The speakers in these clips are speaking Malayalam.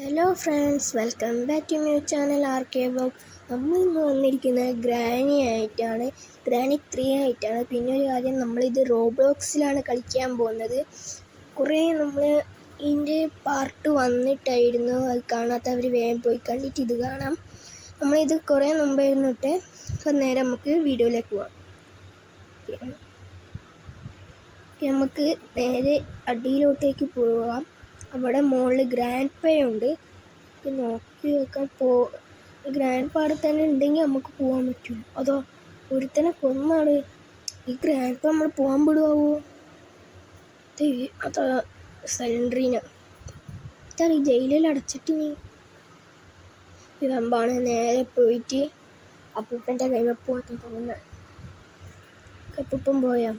Hello friends, welcome back to my channel RK Vlog. നമ്മൾ ഇന്ന് വന്നിരിക്കുന്നത് ഗ്രാനി 3 ആയിട്ടാണ്. പിന്നെ ഒരു കാര്യം, നമ്മളിത് റോബ്ലോക്സിലാണ് കളിക്കാൻ പോകുന്നത്. കുറേ നമ്മൾ ഇതിൻ്റെ പാർട്ട് വന്നിട്ടായിരുന്നു, അത് കാണാത്തവർ വേഗം പോയി കണ്ടിട്ട് ഇത് കാണാം. നമ്മളിത് കുറേ മുമ്പായിരുന്നു ഇട്ട്. അപ്പോൾ നേരെ നമുക്ക് വീഡിയോയിലേക്ക് പോകാം. നമുക്ക് നേരെ അടിയിലോട്ടേക്ക് പോകാം. അവിടെ മുകളിൽ ഗ്രാൻഡ് പേ ഉണ്ട്. നോക്കി വെക്കാൻ ഗ്രാൻഡ് പാടെ തന്നെ ഉണ്ടെങ്കിൽ നമുക്ക് പോകാൻ പറ്റും. അതോ ഒരുത്തനെ കൊന്നാണ് ഈ ഗ്രാൻഡ് പേ നമ്മൾ പോകാൻ വിടുവോ? അതാ സലൻഡ്രീന ഈ ജയിലിൽ അടച്ചിട്ട് ഇതമ്പാണ്. നേരെ പോയിട്ട് അപ്പൂപ്പൻ്റെ കൈമ പോകാൻ തോന്നുന്നത്. അപ്പൂപ്പൻ പോയാ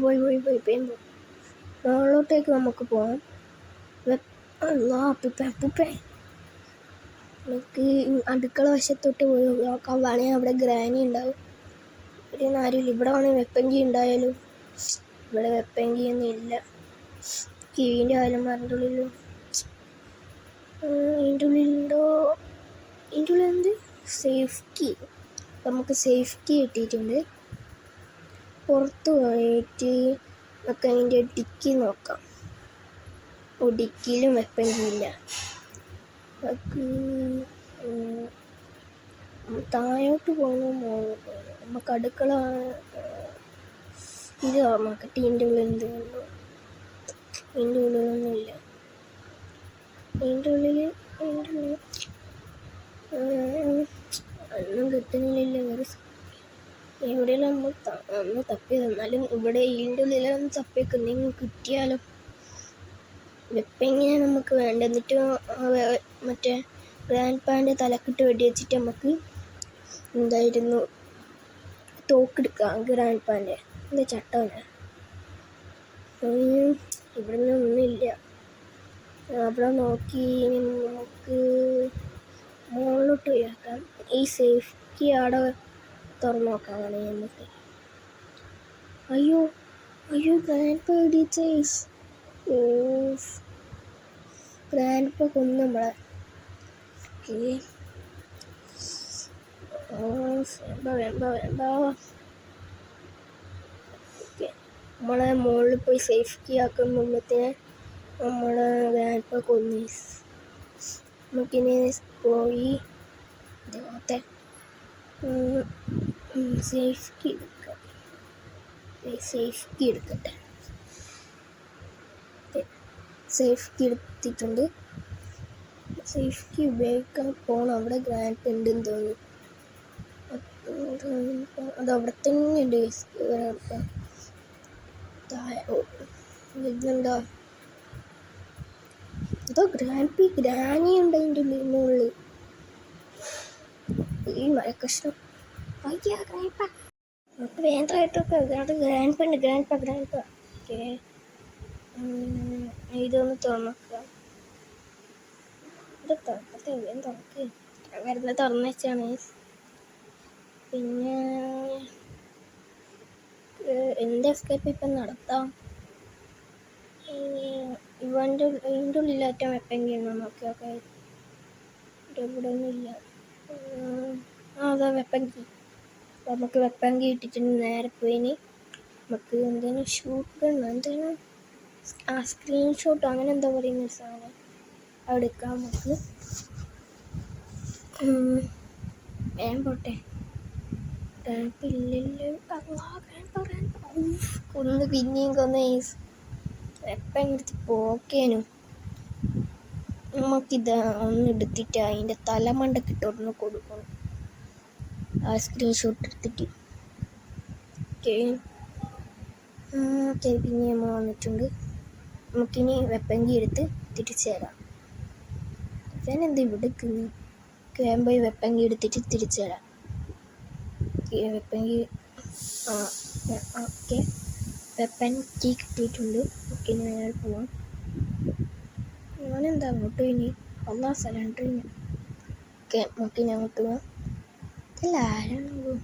പോയി മുകളിലോട്ടേക്ക് നമുക്ക് പോകാം. അപ്പൂപ്പ നമുക്ക് അടുക്കള വശത്തോട്ട് പോയി നോക്കാം. വേണമെങ്കിൽ അവിടെ ഗ്രാനി ഉണ്ടാവും. ഇവിടെ ആരുമില്ല. ഇവിടെ വേണമെങ്കിൽ വെപ്പങ്കി ഉണ്ടായാലും ഇവിടെ വെപ്പങ്കി ഒന്നും ഇല്ല. കീഴിൻ്റെ അലമാറിൻ്റെ ഉള്ളിലും ഇതിൻ്റെ ഉള്ളിലുണ്ടോ? ഇതിൻ്റെ ഉള്ളിൽ എന്ത് സേഫ് കീ. നമുക്ക് സേഫ് കീ കിട്ടിയിട്ടുണ്ട്. പുറത്ത് പോയിട്ട് നമുക്ക് അതിൻ്റെ ഡിക്കി നോക്കാം. ഡിക്കിയിലും വെപ്പങ്കിയില്ല. താഴോട്ട് പോകണോ? നമുക്ക് അടുക്കള ഇത് നോക്കട്ടെ. ഇതിൻ്റെ ഉള്ളിൽ എന്തുകൊണ്ടോ? ഇതിൻ്റെ ഉള്ളിലൊന്നുമില്ല. ഇതിൻ്റെ ഉള്ളിൽ ഒന്നും കിട്ടുന്നില്ല. എവിടെയെല്ലാം നമ്മൾ തപ്പി തന്നാലും ഇവിടെ ഇതിൻ്റെ ഉള്ളിലൊന്നും തപ്പിയൊക്കെ എന്തെങ്കിലും കിട്ടിയാലോ? വെപ്പെങ്ങനെ നമുക്ക് വേണ്ട. എന്നിട്ട് മറ്റേ ഗ്രാൻഡ് പാൻ്റെ തലക്കിട്ട് വെടി വെച്ചിട്ട് നമുക്ക് എന്തായിരുന്നു തോക്കെടുക്കാം. ഗ്രാൻഡ് പാൻ്റെ എന്താ ചട്ടമാണ്. ഇവിടെ ഒന്നുമില്ല. അവിടെ നോക്കി നമുക്ക് മുകളിലോട്ട് ഉയർത്താം. ഈ സേഫ്റ്റി അവിടെ തുറന്നു നോക്കാൻ വേണമെങ്കിൽ നമുക്ക്. അയ്യോ ഗ്രാൻഡ് പാ ചേസ്. ഗ്രാൻഡ് പാ കൊന്നു നമ്മളെ. നമ്മളെ മുകളിൽ പോയി സേഫ്റ്റി ആക്കാൻ മുമ്പത്തിന് നമ്മളെ ഗ്രാൻഡ് പാ കൊന്നു. നമുക്കിനി പോയി സേഫ്റ്റി എടുക്കട്ടെ. സേഫ്റ്റി എടുത്തിട്ടുണ്ട്. സേഫ്റ്റി ഉപയോഗിക്കാൻ പോകണം. അവിടെ ഗ്രാൻഡ് പേ ഉണ്ടെന്ന് തോന്നി. അത് അവിടെ തന്നെ ഉണ്ട്. ഇതെന്താ? അതോ ഗ്രാനി ഉണ്ട് അതിൻ്റെ മുകളിൽ. ഈ മരക്കഷ്ണം നമുക്ക് വേണ്ടതായിട്ടൊക്കെ ഗ്രാൻഡ് പേ ഉണ്ട്. ഓക്കെ, ഇതൊന്ന് തുറക്കാം. ഇത് തുറക്ക്. വെറുതെ തുറന്നു വെച്ചാണ്. പിന്നെ എന്ത് എസ്കേപ്പ് ഇപ്പം നടത്താം? ഇതിൻ്റെ ഉള്ളിലാറ്റ വെപ്പെങ്കിയാണ്. ഓക്കെ ഇവിടെ ഒന്നുമില്ല. അതാ വെപ്പങ്കി. നമുക്ക് വെപ്പങ്കി ഇട്ടിട്ടുണ്ട്. നേരെ പോയിന് നമുക്ക് എന്തെങ്കിലും ഷൂട്ട് ഗണ്ണോ എന്തെങ്കിലും സ്ക്രീൻഷോട്ടോ അങ്ങനെ എന്താ പറയുന്ന ഒരു സാധനം അവിടെ എടുക്കാം. നമുക്ക് വേഗം പോട്ടെ. കൊന്ന് പിന്നെയും കൊന്ന് വെപ്പം എടുത്ത് പോക്കേനും. നമുക്കിത് ഒന്ന് എടുത്തിട്ട് അതിൻ്റെ തലമണ്ടക്കിട്ടൊന്ന് കൊടുക്കണം. ആ സ്ക്രീൻഷോട്ട് എടുത്തിട്ട് പിന്നെ നമ്മൾ വന്നിട്ടുണ്ട്. നമുക്കിനി വെപ്പങ്കി എടുത്ത് തിരിച്ചു തരാം. ഞാനെന്താ ഇവിടെ പോയി വെപ്പങ്കി എടുത്തിട്ട് തിരിച്ചു തരാം. വെപ്പങ്കി ഓക്കെ, വെപ്പങ്കി കിട്ടിയിട്ടുണ്ട്. ഓക്കെ, നേരെ പോവാം. ഞാനെന്താ അങ്ങോട്ട് ഇനി സലണ്ടറിന്. ഓക്കെ, നമുക്ക് ഇനി അങ്ങോട്ട് പോവാം. ഇതല്ല ആരാണോ?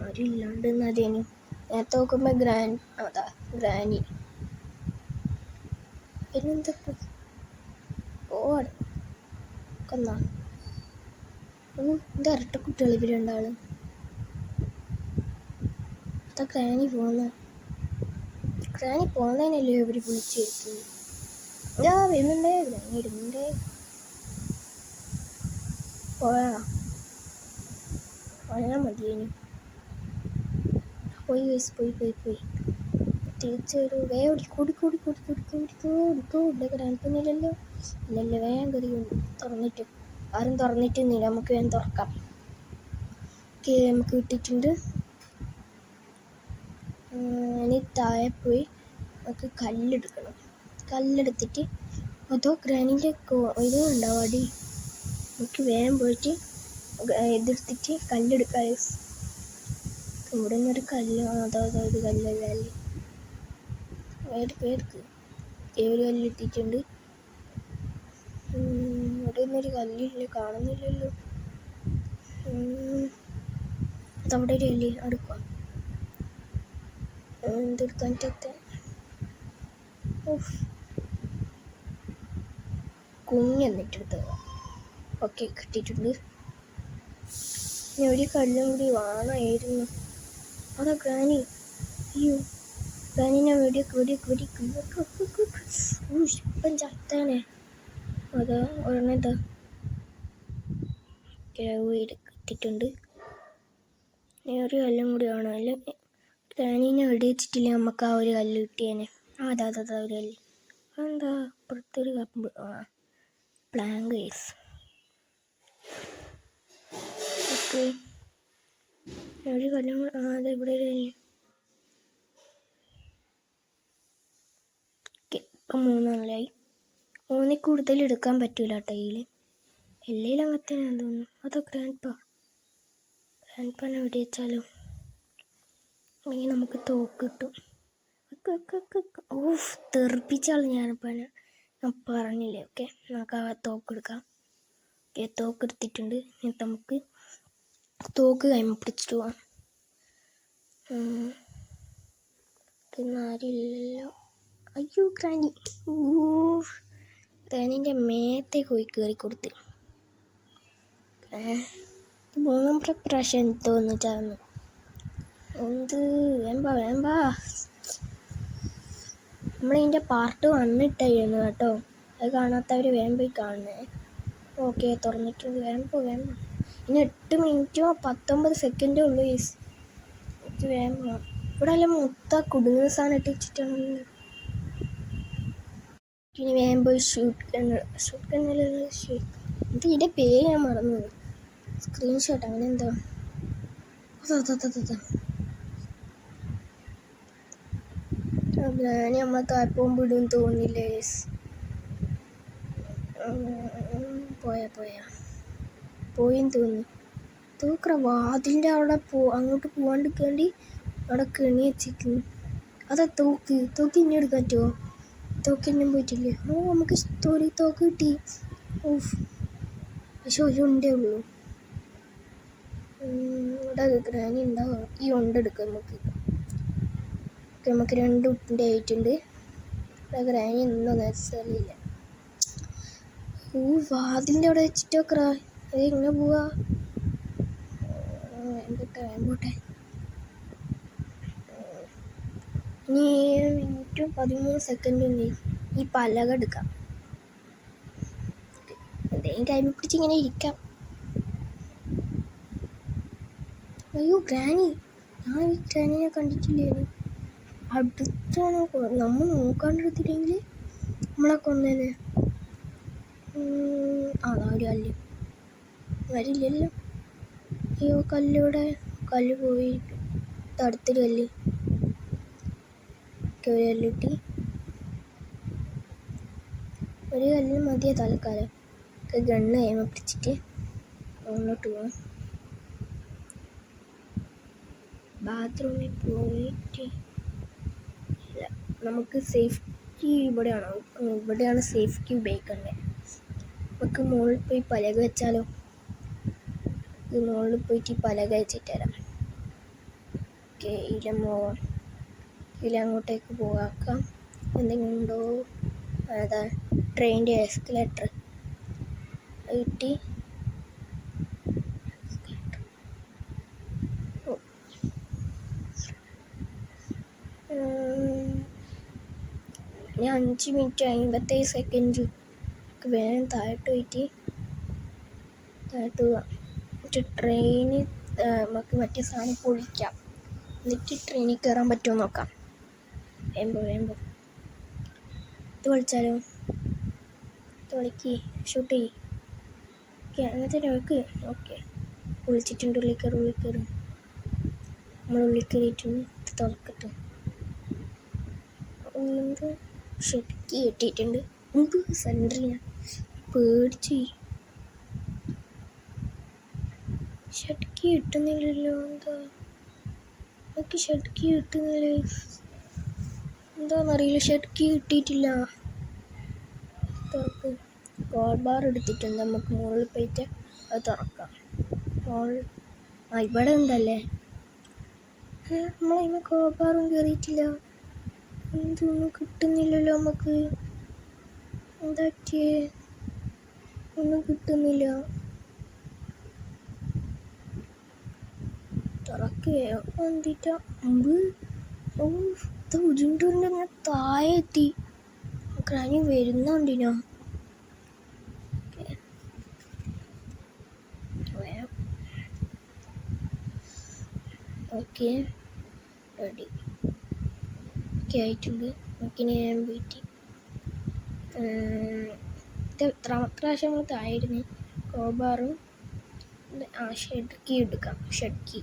ആരില്ലാണ്ട് എന്നതേനി. നേരത്തെ നോക്കുമ്പോൾ ഗ്രാനി. പിന്നെന്തൊക്കെ ഓട് കൊന്നാ എന്താ ഇരട്ടക്കുട്ടികൾ ഇവർ രണ്ടാളും. അതാ ഗ്രാനി പോകുന്നതിനല്ലേ ഇവർ വിളിച്ചിരിക്കുന്നത്. വരുന്നുണ്ടേ ഗ്രാനി ഇടുന്നുണ്ടേ. പോയാ മതിയേനു. പോയി തിരിച്ചൊരു ഗ്രാനിപ്പൊന്നുമില്ലല്ലോ. ഇല്ലല്ലോ, വേഗം കയറി തുറന്നിട്ട് ആരും തുറന്നിട്ടില്ല. നമുക്ക് വേഗം തുറക്കാം. നമുക്ക് കിട്ടിയിട്ടുണ്ട്. ഇനി താഴെ പോയി നമുക്ക് കല്ലെടുക്കണം. കല്ലെടുത്തിട്ട് അതോ ഗ്രാനിൻ്റെ ഇത് ഉണ്ടാവും അടി. നമുക്ക് വേഗം പോയിട്ട് ഇതെടുത്തിട്ട് കല്ലെടുക്കാം. ഇവിടെ നിന്നൊരു കല്ല്, അതായത് കല്ലല്ല പേർക്ക് ഒരു കല്ലെടുത്തിട്ടുണ്ട്. ഇവിടെ നിന്നൊരു കല്ലില്ല, കാണുന്നില്ലല്ലോ. അതവിടെ ഒരു കല്ല് അടുക്കാം. എന്തെടുക്കാൻ കുഞ്ഞ് എന്നിട്ടെടുത്ത്. ഓക്കെ, കിട്ടിയിട്ടുണ്ട്. ഇനി ഒരു കല്ലും കൂടി വേണമായിരുന്നു. അതാ ഗ്രാനി. അയ്യോ, ഗ്രാനിനെ വെടിയൊക്കെ ഇപ്പം ചത്താനെ. അതാ ഒരെണ്ണതാ എടുത്തിട്ടുണ്ട്. ഇനി ഒരു കല്ലും കൂടി വേണം. അല്ല ഗ്രാനീനെ വെടിവെച്ചിട്ടില്ല, നമുക്ക് ആ ഒരു കല്ല് കിട്ടിയേനെ. അതാ ഒരു കല്ല്. അതെന്താ പുറത്തൊരു കമ്പ്? Planck case. ഓക്കെ, ഒരു കല്ലും കൂടി. അതെ ഇവിടെ ഒരു കല്ല്. ഓക്കെ, ഇപ്പം 3 3 കൂടുതൽ എടുക്കാൻ പറ്റൂല കേട്ടോ. എല്ലാം അങ്ങനത്തെയാണെന്ന് തോന്നുന്നു. അതോ ഗ്രാൻഡ്പാനെ വെടിവെച്ചാലോ? അല്ലെങ്കിൽ നമുക്ക് തോക്ക് കിട്ടും. തെറിപ്പിച്ചാൽ ഞാൻ പറഞ്ഞില്ലേ. ഓക്കെ, നമുക്ക് ആ തോക്ക് എടുക്കാം. ഓക്കെ, തോക്ക് എടുത്തിട്ടുണ്ട്. എന്നിട്ട് നമുക്ക് തോക്ക് കൈമ പിടിച്ചിട്ട് പോവാം. ആരില്ലല്ലോ. അയ്യോ, ഗ്രാനിൻ്റെ മേത്തേക്ക് പോയി കയറി കൊടുത്ത്. 3 പ്രാവശ്യം തോന്നിച്ചായിരുന്നു. വേമ്പാ നമ്മളിതിൻ്റെ പാർട്ട് 1 ഇട്ടായിരുന്നു കേട്ടോ. അത് കാണാത്തവർ വേഗം പോയി കാണണേ. ഓക്കെ, തുറന്നിട്ടുണ്ട്. വേഗം ഇനി 8 മിനിറ്റോ 19 സെക്കൻഡേ ഉള്ളൂ. എനിക്ക് വേഗം പോകാം. ഇവിടെ എല്ലാം കുടുങ്ങുന്ന സാധനം ഇട്ട് വെച്ചിട്ടാണല്ലോ. ഇനി വേഗം പോയി ഷൂട്ട് ഗണ്ണിലുള്ള ഇതിൻ്റെ പേര് ഞാൻ മറന്നു. സ്ക്രീൻഷോട്ട് അങ്ങനെ എന്താ. ഞാൻ നമ്മളെ താഴ്പോകുമ്പോൾ ഇടും തോന്നില്ലേ. പോയെന്ന് തോന്നുന്നു. തൂക്കറ വാതിലിൻ്റെ അവിടെ അങ്ങോട്ട് പോകാണ്ടിരിക്കേണ്ടി അവിടെ കെണി വെച്ചിരിക്കുന്നു. അതാ തോക്ക് ഇനി എടുക്കാൻ പറ്റുമോ? തോക്ക് ഇനിയും പോയിട്ടില്ലേ? നമുക്ക് തോക്ക് കിട്ടി. പക്ഷെ ഒരു ഉണ്ടേ ഉള്ളൂ. ഇവിടെ ഗ്രാനി ഉണ്ടാവും. ഈ ഉണ്ടെടുക്കാം നമുക്ക്. നമുക്ക് 2 ഉപ്പിൻ്റെ ആയിട്ടുണ്ട്. ഇവിടെ ഗ്രാനി ഒന്നും necessarily. വാതിലിൻ്റെ അവിടെ വെച്ചിട്ടോക്കറ. അത് എങ്ങനെ പോവാ? പോട്ടെ. ഇനി 7 മിനിറ്റും 13 സെക്കൻഡും ഈ പലക എടുക്കാം. എന്തെങ്കിലും കൈമ പിടിച്ചിങ്ങനെ ഇരിക്കാം. അയ്യോ, ഗ്രാനി. ഞാൻ ഈ ഗ്രാനിനെ കണ്ടിട്ടില്ലേ. അടുത്താണ്. നമ്മൾ നോക്കാണ്ടിരുത്തില്ലെങ്കിൽ നമ്മളെ കൊന്നേനെ. അതാ ഒരു കല്ല് വരില്ലല്ലോ. അയ്യോ, കല്ല് പോയി. അടുത്തൊരു കല്ല്. ഒരു കല്ല് കിട്ടി. ഒരു കല്ലിന് മതിയാ തൽക്കാലം. ഗണ്ണ് കൈമ പിടിച്ചിട്ട് മുന്നോട്ട് പോകാം. ബാത്റൂമിൽ പോയിട്ട് നമുക്ക് സേഫ്റ്റി ഇവിടെയാണ് സേഫ്റ്റി ഉപയോഗിക്കേണ്ടത്. നമുക്ക് മുകളിൽ പോയി പലക വെച്ചാലോ? മുകളിൽ പോയിട്ട് പലക വെച്ചിട്ട് തരാം. ഓക്കെ, അങ്ങോട്ടേക്ക് പോകാം. എന്തെങ്കിലും ഉണ്ടോ? അതാ ട്രെയിനിൻ്റെ എസ്കലേറ്റർ. കിട്ടി. ഞാൻ 5 മിനിറ്റ് 57 സെക്കൻഡ് വേഗം താഴോട്ട് പോയിട്ട് പോവാം. എന്നിട്ട് ട്രെയിന് നമുക്ക് മറ്റേ സാധനം പൊളിക്കാം. എന്നിട്ട് ട്രെയിനിൽ കയറാൻ പറ്റുമോ നോക്കാം. വേമ്പോ ഇത് പൊളിച്ചാലോ? ഇത് പൊളിക്ക്, ഷൂട്ട് ചെയ്യ്. ഓക്കെ, അങ്ങനത്തെ നോക്ക്. ഓക്കെ, പൊളിച്ചിട്ടുണ്ട്. ഉള്ളിൽ കയറും. നമ്മൾ ഉള്ളിൽ കയറിയിട്ടുണ്ട്. ഇത് തുറക്കട്ടെ. ഷെഡ്ക്കി കെട്ടിയിട്ടുണ്ട്. സെൻറ്ററിൽ പേടിച്ച് ഷെഡ്ക്കി കിട്ടുന്നില്ലല്ലോ. എനിക്ക് ഷെഡ്ക്കി കിട്ടുന്നില്ല. എന്താണെന്നറിയില്ല, ഷെഡ്ക്കി കിട്ടിയിട്ടില്ല. തുറക്ക്. കോൾ ബാർ എടുത്തിട്ടുണ്ട്. നമുക്ക് മുകളിൽ പോയിട്ട് അത് തുറക്കാം. ഇവിടെ ഉണ്ടല്ലേ. നമ്മളതിന് കോൾ ബാറും കയറിയിട്ടില്ല. എന്തൊന്നും കിട്ടുന്നില്ലല്ലോ നമുക്ക്. എന്താ പറ്റിയേ? ഒന്നും കിട്ടുന്നില്ല. തുറക്കുകയോ എന്തിട്ടാ ഉരുണ്ടുരുണ്ട് താഴെ എത്തി. ഗ്രാനി വരുന്നുണ്ടിനോ? Okay, ready. ഓക്കെ ആയിട്ടുണ്ട്. നമുക്കിനി ഞാൻ പോയിട്ട് ഇത് എത്രാമത്തെ പ്രാവശ്യം നമ്മൾ താഴെയിരുന്നു. കോബാറും ഷെഡ്ക്കി എടുക്കാം. ഷെഡ്ക്കി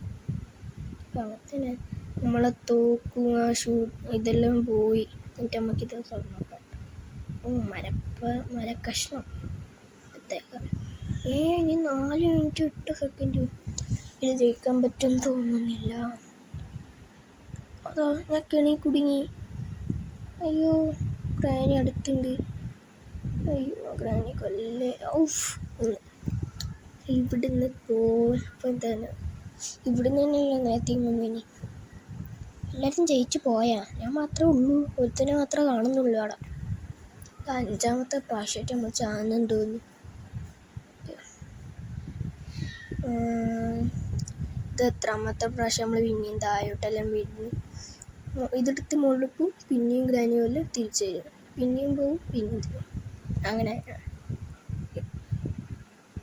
അങ്ങനെ നമ്മളെ തോക്കും ഇതെല്ലാം പോയി. എന്നിട്ട് നമുക്കിത് നോക്കാം. മരക്കഷ്ണം ഇനി 4 മിനിറ്റ് 8 സെക്കൻഡ് ഇത് ജയിക്കാൻ പറ്റുമെന്ന് തോന്നുന്നില്ല. അതോ ഞാൻ കെണി കുടുങ്ങി. അയ്യോ, ഗ്രാനി അടുത്തുണ്ട്. അയ്യോ, ഗ്രാനി കൊല്ലേ. ഇവിടുന്ന് പോയപ്പോൾ എന്താണ് ഇവിടുന്ന് തന്നെയല്ല നേരത്തെ മുന്നിനി. എല്ലാവരും ജയിച്ചു പോയാ? ഞാൻ മാത്രമേ ഉള്ളൂ. ഒരുത്തനെ മാത്രമേ കാണുന്നുള്ളൂ അവിടെ. 5ാമത്തെ പ്രാവശ്യമായിട്ട് നമ്മൾ ചാനുണ്ട് തോന്നുന്നു. ഇത് എത്രാമത്തെ പ്രാവശ്യം നമ്മൾ പിന്നെയും താഴോട്ടെല്ലാം വീഴുന്നു. ഇതെടുത്ത് മുകളിൽ പോവും, പിന്നെയും ഗ്രാനി പോലെ തിരിച്ചു വരും. പിന്നെയും പോവും, പിന്നെയും തരും. അങ്ങനെ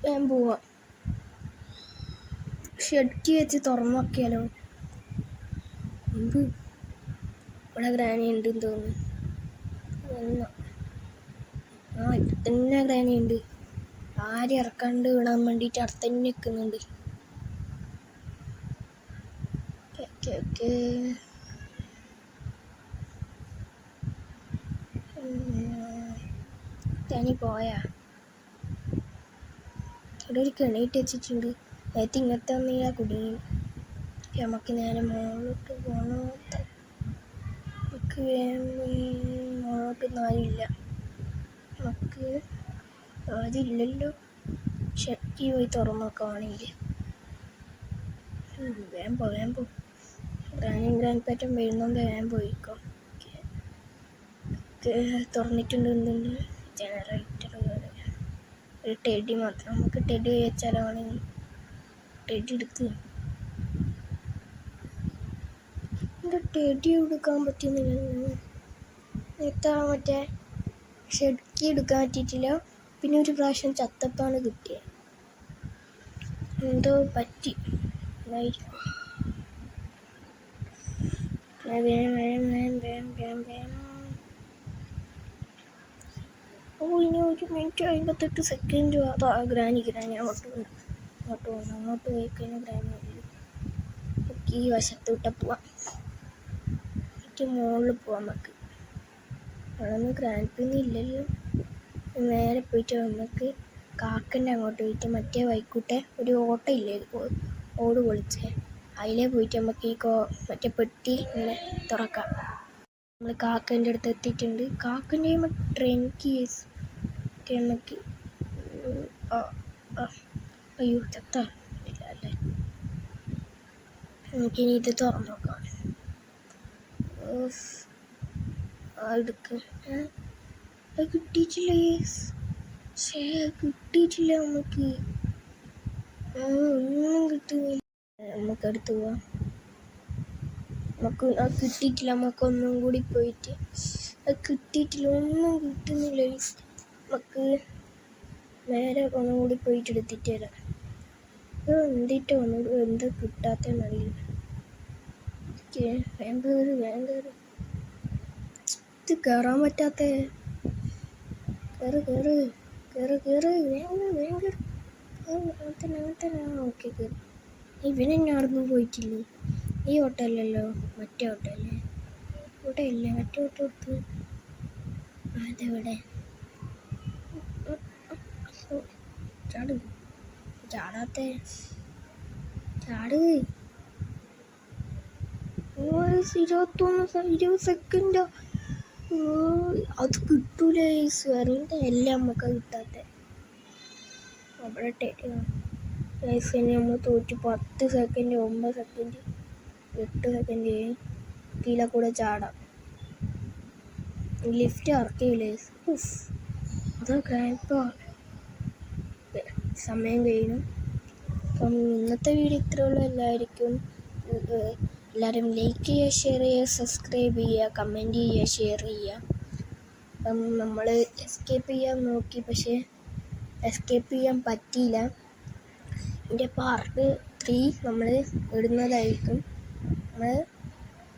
ഞാൻ പോവാം. ഷെഡ്ക്കി വെച്ച് തുറന്നു നോക്കിയാലോ? ഇവിടെ ഗ്രാനി ഉണ്ടെന്ന് തോന്നുന്നു. ഇവിടെ തന്നെ ഗ്രാനി ഉണ്ട്. ആരും ഇറക്കാണ്ട് വിടാൻ വേണ്ടിയിട്ട് അവിടെ തന്നെ നിൽക്കുന്നുണ്ട്. ഓക്കെ ഗ്രാനി പോയാ? ഇവിടെ ഒരു കെണിയിട്ട് വെച്ചിട്ടുണ്ട്. നേരത്തെ ഇങ്ങനത്തെ ഒന്നില്ല കുടുങ്ങി. നമുക്ക് നേരെ മുകളിലോട്ട് പോകണോ? നമുക്ക് മുകളിലോട്ടൊന്നും ആരുമില്ല. നമുക്ക് ആരില്ലല്ലോ. ഷെഡ്ക്കി പോയി തുറന്നു നോക്കുകയാണെങ്കിൽ വേഗം പോ. ഗ്രാൻഡ് വരുന്നുണ്ട്. വേഗം പോയിക്കോ. തുറന്നിട്ടുണ്ട്. ജനറേറ്റർ ഒരു ടെഡി മാത്രം. നമുക്ക് ടെഡി വെച്ചാലാണെങ്കിൽ ടെഡി എടുത്ത്. എന്താ ടെഡി എടുക്കാൻ പറ്റുന്നില്ല. നേരത്തെ മറ്റേ ഷെഡ്ക്കി എടുക്കാൻ പറ്റിയിട്ടില്ല. പിന്നെ ഒരു പ്രാവശ്യം ചത്തപ്പാണ് കിട്ടിയത്. എന്തോ പറ്റി. ഇനി 1 മിനിറ്റ് 58 സെക്കൻഡ്. ഗ്രാനി അങ്ങോട്ട് പോയി കഴിഞ്ഞാൽ ഗ്രാനി എനിക്ക് ഈ വശത്തോട്ട് പോവാം. എനിക്ക് മുകളിൽ പോവാം. നമുക്ക് അവിടെ ഗ്രാൻഡ് ഇല്ലല്ലോ. നേരെ പോയിട്ട് നമുക്ക് കാക്കൻ്റെ അങ്ങോട്ട് പോയിട്ട് മറ്റേ വൈക്കൂട്ടെ ഒരു ഓട്ട ഇല്ലേ, ഓട് പൊളിച്ചേ, അതിലേ പോയിട്ട് നമുക്ക് ഈ മറ്റേ പെട്ടി ഇങ്ങനെ തുറക്കാം. നമ്മൾ കാക്കൻ്റെ അടുത്ത് എത്തിയിട്ടുണ്ട്. കാക്കൻ്റെ ട്രെയിൻ കീസ് നമുക്ക് അയ്യോ ചത്ത ഇല്ല അല്ലേ. നമുക്കിനി ഇത് തുറന്നു നോക്കാം. എടുക്ക്. അത് കിട്ടിയിട്ടില്ല. പക്ഷേ കിട്ടിയിട്ടില്ല നമുക്ക്. ഒന്നും കിട്ടുന്നില്ല. നമുക്ക് അടുത്ത് പോവാം. നമുക്ക് കിട്ടിയിട്ടില്ല. നമുക്ക് ഒന്നും കൂടി പോയിട്ട് അത് കിട്ടിയിട്ടില്ല. ഒന്നും കിട്ടുന്നില്ല. നമുക്ക് നേരെ ഒന്നും കൂടി പോയിട്ട് എടുത്തിട്ട് വരാം. എന്തിട്ട് ഒന്നും എന്താ കിട്ടാത്തതെന്നറിയില്ല. വേണ്ട ഇത് കയറാൻ പറ്റാത്ത. കേറ് വേഗം. ഓക്കെ കയറി. ഇവനെ നടന്നു പോയിട്ടില്ലേ? ഈ ഓട്ടോല്ലല്ലോ, മറ്റേ ഓട്ടോല്ലേ? ഇവിടെ ഇല്ലേ? മറ്റേ ഓട്ടോ എടുത്തു. അതെവിടെ? ചാടാത്ത ചാട്. 20 സെക്കൻഡോ? അത് കിട്ടൂല. വെറുതെ എല്ലാം നമുക്ക് കിട്ടാത്ത. അവിടെ നമ്മൾ തോറ്റു. 10 സെക്കൻഡ്, 9 സെക്കൻഡ്, 8 സെക്കൻഡ് കീഴെ കൂടെ ചാടാം. ലിഫ്റ്റ് ഇറക്കിയില്ലേ? അതൊക്കെ ഇപ്പോൾ സമയം കഴിഞ്ഞു. അപ്പം ഇന്നത്തെ വീഡിയോ ഇത്രയുള്ള. എല്ലാവരും ലൈക്ക് ചെയ്യുക, ഷെയർ ചെയ്യുക, സബ്സ്ക്രൈബ് ചെയ്യുക, കമൻറ്റ് ചെയ്യുക, ഷെയർ ചെയ്യുക. അപ്പം നമ്മൾ എസ്കേപ്പ് ചെയ്യാൻ നോക്കി, പക്ഷേ എസ്കേപ്പ് ചെയ്യാൻ പറ്റിയില്ല. ഇതിൻ്റെ പാർട്ട് 3 നമ്മൾ ഇടുന്നതായിരിക്കും. നമ്മൾ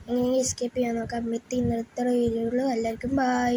എങ്ങനെ എസ്കേപ്പ് ചെയ്യാൻ നോക്കാം. ഇന്നത്തെ വീഡിയോയുള്ളൂ. എല്ലാവർക്കും ബൈ.